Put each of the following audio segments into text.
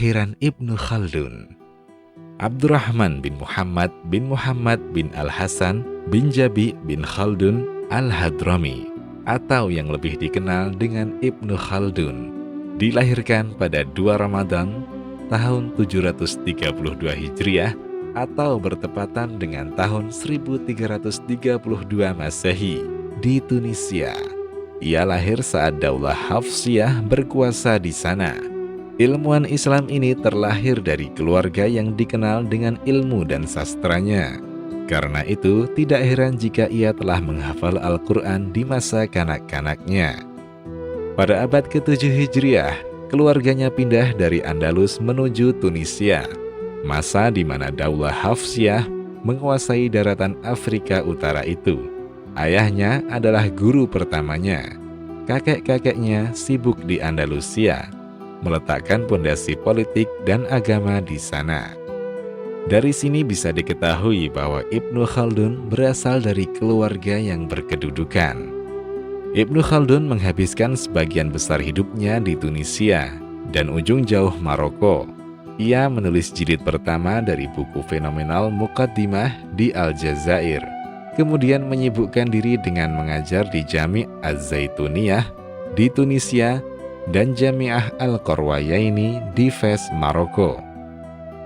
Kelahiran Ibnu Khaldun. Abdurrahman bin Muhammad bin Al-Hasan bin Jabi bin Khaldun Al-Hadrami, atau yang lebih dikenal dengan Ibnu Khaldun, dilahirkan pada 2 Ramadan tahun 732 Hijriah atau bertepatan dengan tahun 1332 Masehi di Tunisia. Ia lahir saat Daulah Hafsiyah berkuasa di sana. Ilmuwan Islam ini terlahir dari keluarga yang dikenal dengan ilmu dan sastranya. Karena itu, tidak heran jika ia telah menghafal Al-Quran di masa kanak-kanaknya. Pada abad ke-7 Hijriah, keluarganya pindah dari Andalus menuju Tunisia, masa di mana Daulah Hafsiyah menguasai daratan Afrika Utara itu. Ayahnya adalah guru pertamanya. Kakek-kakeknya sibuk di Andalusia, meletakkan pondasi politik dan agama di sana. Dari sini bisa diketahui bahwa Ibnu Khaldun berasal dari keluarga yang berkedudukan. Ibnu Khaldun menghabiskan sebagian besar hidupnya di Tunisia dan ujung jauh Maroko. Ia menulis jilid pertama dari buku fenomenal Muqaddimah di Aljazair, kemudian menyibukkan diri dengan mengajar di Jami' Az-Zaituniyah di Tunisia dan Jami'ah Al-Qarwayaini di Fes, Maroko.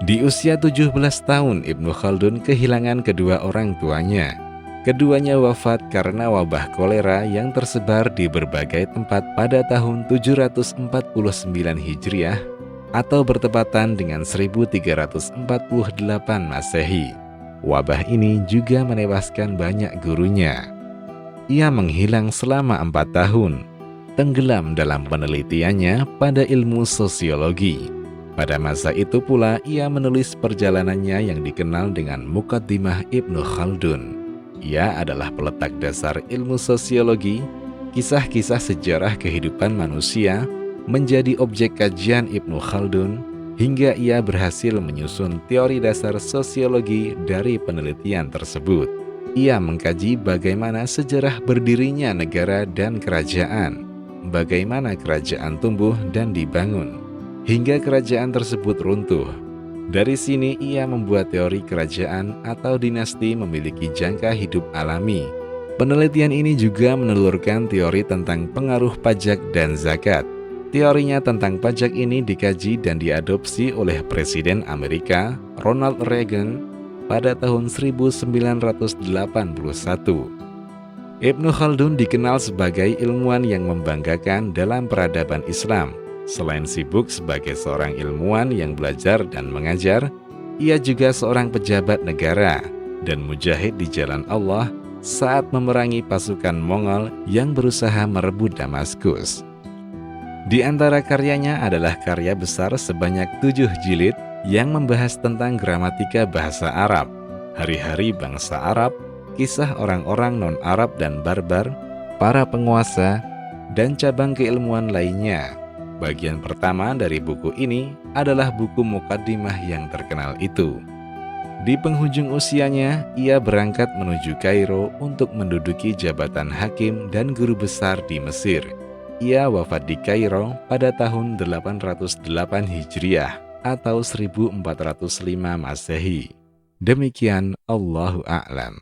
Di usia 17 tahun, Ibnu Khaldun kehilangan kedua orang tuanya. Keduanya wafat karena wabah kolera yang tersebar di berbagai tempat pada tahun 749 Hijriah atau bertepatan dengan 1348 Masehi. Wabah ini juga menewaskan banyak gurunya. Ia menghilang selama 4 tahun, tenggelam dalam penelitiannya pada ilmu sosiologi. Pada masa itu pula ia menulis perjalanannya yang dikenal dengan Muqaddimah Ibnu Khaldun. Ia adalah peletak dasar ilmu sosiologi. Kisah-kisah sejarah kehidupan manusia menjadi objek kajian Ibnu Khaldun hingga ia berhasil menyusun teori dasar sosiologi dari penelitian tersebut. Ia mengkaji bagaimana sejarah berdirinya negara dan kerajaan, bagaimana kerajaan tumbuh dan dibangun, hingga kerajaan tersebut runtuh. Dari sini ia membuat teori kerajaan atau dinasti memiliki jangka hidup alami. Penelitian ini juga menelurkan teori tentang pengaruh pajak dan zakat. Teorinya tentang pajak ini dikaji dan diadopsi oleh Presiden Amerika Ronald Reagan pada tahun 1981. Ibnu Khaldun dikenal sebagai ilmuwan yang membanggakan dalam peradaban Islam. Selain sibuk sebagai seorang ilmuwan yang belajar dan mengajar, ia juga seorang pejabat negara dan mujahid di jalan Allah saat memerangi pasukan Mongol yang berusaha merebut Damaskus. Di antara karyanya adalah karya besar sebanyak 7 jilid yang membahas tentang gramatika bahasa Arab, hari-hari bangsa Arab, kisah orang-orang non-Arab dan barbar, para penguasa, dan cabang keilmuan lainnya. Bagian pertama dari buku ini adalah buku Muqaddimah yang terkenal itu. Di penghujung usianya, ia berangkat menuju Kairo untuk menduduki jabatan hakim dan guru besar di Mesir. Ia wafat di Kairo pada tahun 808 Hijriah atau 1405 Masehi. Demikian, Allahu a'lam.